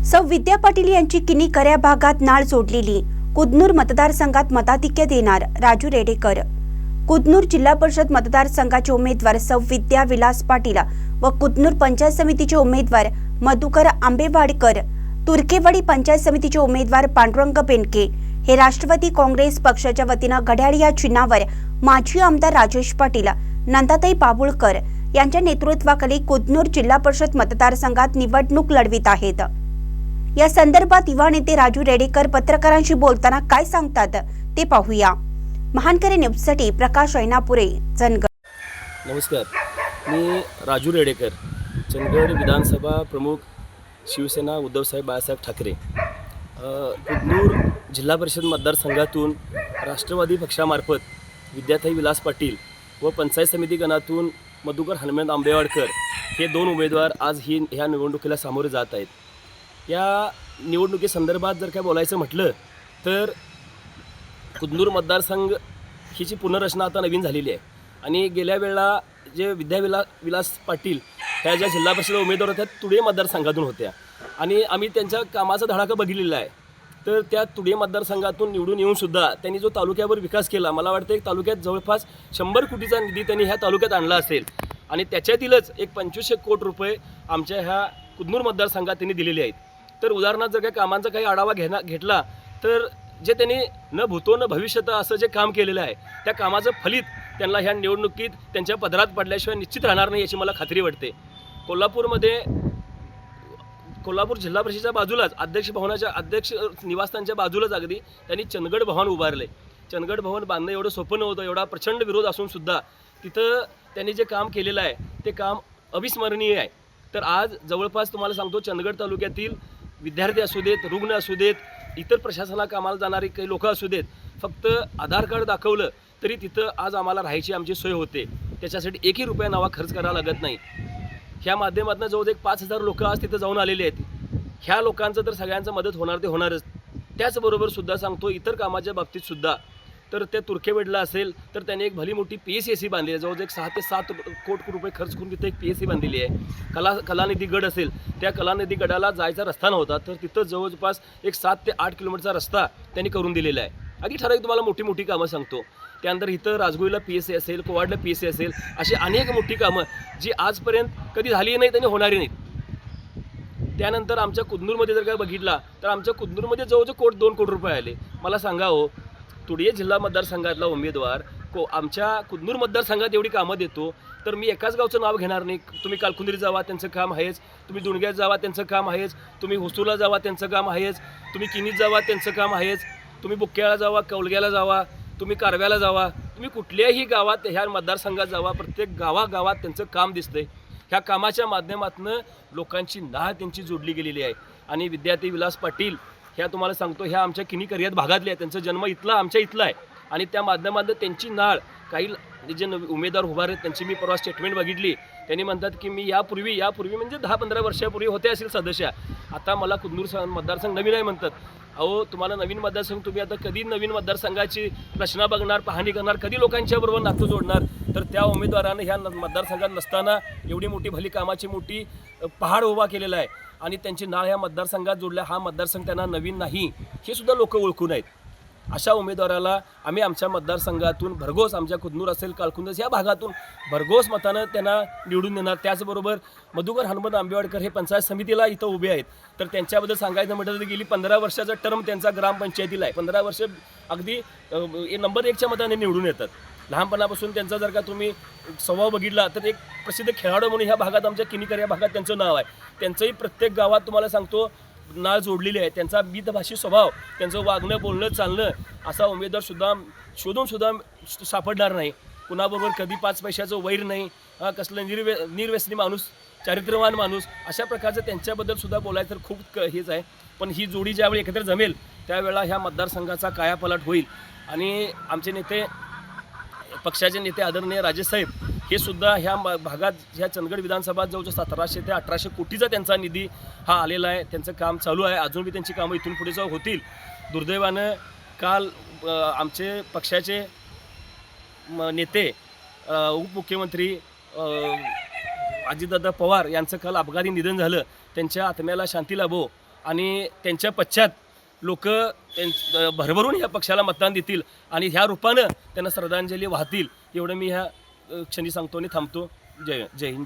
सौ विद्या पाटील यांची किनी कऱ्या भागात नाळ जोडलेली कुदनूर मतदारसंघात मताधिक्य देणार राजू रेडेकर। कुदनूर जिल्हा परिषद मतदारसंघाचे उमेदवार सौ विद्या विलास पाटील व कुदनूर पंचायत समितीचे उमेदवार मधुकर आंबेवाडकर, तुर्केवाडी पंचायत समितीचे उमेदवार पांडुरंग बेनके हे राष्ट्रवादी काँग्रेस पक्षाच्या वतीने घड्याळ या चिन्हावर माजी आमदार राजेश पाटील, नंदाताई बाबुळकर यांच्या नेतृत्वाखाली कुदनूर जिल्हा परिषद मतदारसंघात निवडणूक लढवित आहेत। या संदर्भात युवा नेते राजू रेडेकर पत्रकारांशी बोलताना काय सांगतात ते पाहूया। महानकरी न्यूजसाठी प्रकाश ऐनापुरे, चंदगड। नमस्कार, मी राजू रेडेकर, चंदगड विधानसभा प्रमुख, शिवसेना उद्धवसाहेब बाळासाहेब ठाकरे। कुदनूर जिल्हा परिषद मतदारसंघातून राष्ट्रवादी पक्षामार्फत विद्याताई विलास पाटील व पंचायत समिती गणातून मधुकर हनुमंत आंबेवाडकर हे दोन उमेदवार आज ह्या निवडणुकीला सामोरे जात आहेत। या निवडणुकीसंदर्भात जर काय बोलायचं म्हटलं तर कुदनूर मतदारसंघ हिची पुनर्रचना आता नवीन झालेली आहे आणि गेल्या वेळेला जे विलास पाटील ह्या ज्या जिल्हा परिषद उमेदवार होत्या तुडे मतदारसंघातून होत्या आणि आम्ही त्यांच्या कामाचा धडाका बघितलेला आहे। तर त्या तुडे मतदारसंघातून निवडून येऊनसुद्धा त्यांनी जो तालुक्यावर विकास केला, मला वाटतं एक तालुक्यात जवळपास 100 कोटीचा निधी त्यांनी ह्या तालुक्यात आणला असेल आणि त्याच्यातीलच एक 2500 कोटी रुपये आमच्या ह्या कुदनूर मतदारसंघात त्यांनी दिलेले आहेत। तर उदाहरणार्थ जर काही कामांचा काही आढावा घेतला तर जे त्यांनी न भूतो न भविष्यत असं जे काम केलेलं आहे त्या कामाचं फलित त्यांना ह्या निवडणुकीत त्यांच्या पदरात पडल्याशिवाय निश्चित राहणार नाही याची मला खात्री वाटते। कोल्हापूर जिल्हा परिषदेच्या बाजूलाच अध्यक्ष निवासस्थानच्या बाजूलाच अगदी त्यांनी चंदगड भवन उभारले। चंदगड भवन बांधणं एवढं सोपं नव्हतं, एवढा प्रचंड विरोध असूनसुद्धा तिथं त्यांनी जे काम केलेलं आहे ते काम अविस्मरणीय आहे। तर आज जवळपास तुम्हाला सांगतो, चंदगड तालुक्यातील विद्यार्थी असू देत, रुग्ण असू देत, इतर प्रशासना कामाला जाणारी काही लोक असू देत, फक्त आधार कार्ड दाखवलं तरी तिथं आज आम्हाला राहायची आमची सोय होते। त्याच्यासाठी एकही रुपया नावा खर्च करावा लागत नाही। ह्या माध्यमातून जवळ 5,000 लोक आज तिथं जाऊन आलेले आहेत। ह्या लोकांचं तर सगळ्यांचं मदत होणार ते होणारच। त्याचबरोबर सुद्धा सांगतो इतर कामाच्या बाबतीत सुद्धा तर त्या तुर्केवाडीला असेल तर त्याने एक भली मोठी PSC बांधली आहे। जवळ 6 ते 7 कोटी रुपये खर्च करून तिथे एक PSC बांधलेली आहे। कलानिधी गड असेल, त्या कलानिधी गडाला जायचा रस्ता नव्हता तर तिथं जवळपास एक 7 ते 8 किलोमीटरचा रस्ता त्यांनी करून दिलेला आहे। अगदी ठराविक तुम्हाला मोठी कामं सांगतो। त्यानंतर इथं राजगुईला PSC असेल, कोवाडला PSC असेल, अशी अनेक मोठी कामं जी आजपर्यंत कधी झाली नाहीत आणि होणारी नाहीत। त्यानंतर आमच्या कुदनूरमध्ये जर काय बघितला तर आमच्या कुदनूरमध्ये जवळजवळ 2 कोटी रुपये आले। मला सांगा हो, तुडे जिल्हा मतदारसंघातला उमेदवार आमच्या कुदनूर मतदारसंघात एवढी कामं देतो तर मी एकाच गावचं नाव घेणार नाही। तुम्ही कालकुंद्री जावा त्यांचं काम आहेच, तुम्ही दुणग्यात जावा त्यांचं काम आहेच, तुम्ही हुसूरला जावा त्यांचं काम आहेच, तुम्ही किनीत जावा त्यांचं काम आहेच, तुम्ही बुक्क्याला जावा, कौलग्याला जावा, तुम्ही कारव्याला जावा, तुम्ही कुठल्याही गावात ह्या मतदारसंघात जावा, प्रत्येक गावागावात त्यांचं काम दिसतंय। ह्या कामाच्या माध्यमातून लोकांची नाळ त्यांची जोडली गेलेली आहे आणि विद्यार्थी विलास पाटील ह्या तुम्हाला सांगतो ह्या आमच्या किनी करियात भागातले आहे, त्यांचा जन्म आमच्या इथला आहे आणि त्या माध्यमातून त्यांची नाळ काही जे उमेदवार उभार आहेत त्यांची मी परवा स्टेटमेंट बघितली। त्यांनी म्हणतात की मी यापूर्वी म्हणजे 10-15 वर्षापूर्वी होते असेल सदस्य, आता मला कुदनूर मतदारसंघ नवीन आहे म्हणतात। अहो, तुम्हाला नवीन मतदारसंघ, तुम्ही आता कधी नवीन मतदारसंघाची रचना बघणार, पाहणी करणार, कधी लोकांच्याबरोबर नातं जोडणार? तर त्या उमेदवारानं ह्या मतदारसंघात नसताना एवढी मोठी भली कामाची मोठी पहाड उभा केलेला आहे आणि त्यांची नाळ ह्या मतदारसंघात जोडल्या। हा मतदारसंघ त्यांना नवीन नाही हे सुद्धा लोक ओळखून आहेत। अशा उमेदवाराला आम्ही आमच्या मतदारसंघातून भरघोस, आमच्या कुदनूर असेल, कालकुंदस या भागातून भरघोस मतानं त्यांना निवडून देणार। त्याचबरोबर मधुकर हनुमंत आंबेवाडकर हे पंचायत समितीला इथं उभे आहेत। तर त्यांच्याबद्दल सांगायचं म्हटलं तर गेली 15 वर्षाचा टर्म त्यांचा ग्रामपंचायतीला आहे। 15 वर्ष अगदी नंबर 1च्या मताने निवडून येतात। लहानपणापासून त्यांचा जर का तुम्ही स्वभाव बघितला तर एक प्रसिद्ध खेळाडू म्हणून ह्या भागात, आमच्या किनीकर या भागात त्यांचं नाव आहे। त्यांचंही प्रत्येक गावात तुम्हाला सांगतो नाळ जोडलेली आहे। त्यांचा मितभाषी स्वभाव, त्यांचं वागणं, बोलणं, चालणं असा उमेदवार सुद्धा शोधून सापडणार नाही। कुणाबरोबर कधी 5 पैशाचं वैर नाही, कसलं निर्व्यसनी माणूस, चारित्र्यवान माणूस, अशा प्रकारचं त्यांच्याबद्दल सुद्धा बोलायचं तर खूप हेच आहे। पण ही जोडी ज्यावेळी एकत्र जमेल त्यावेळेला ह्या मतदारसंघाचा कायापालट होईल आणि आमचे नेते, पक्षाचे नेते आदरणीय राजेसाहेब हे सुद्धा ह्या भागात, ह्या चंदगड विधानसभात जवळजवळ 1700 ते 1800 कोटीचा त्यांचा निधी हा आलेला आहे। त्यांचं काम चालू आहे, अजून बी त्यांची कामं इथून पुढे जाऊ होतील। दुर्दैवानं काल आमचे पक्षाचे नेते उपमुख्यमंत्री अजितदादा पवार यांचं काल अपघाती निधन झालं। त्यांच्या आत्म्याला शांती लाभो आणि त्यांच्या पश्चात लोक भरभरून ह्या पक्षाला मतदान देतील आणि ह्या रूपानं त्यांना श्रद्धांजली वाहतील एवढं मी ह्या क्षणी सांगतो आणि थांबतो. जय हिंद.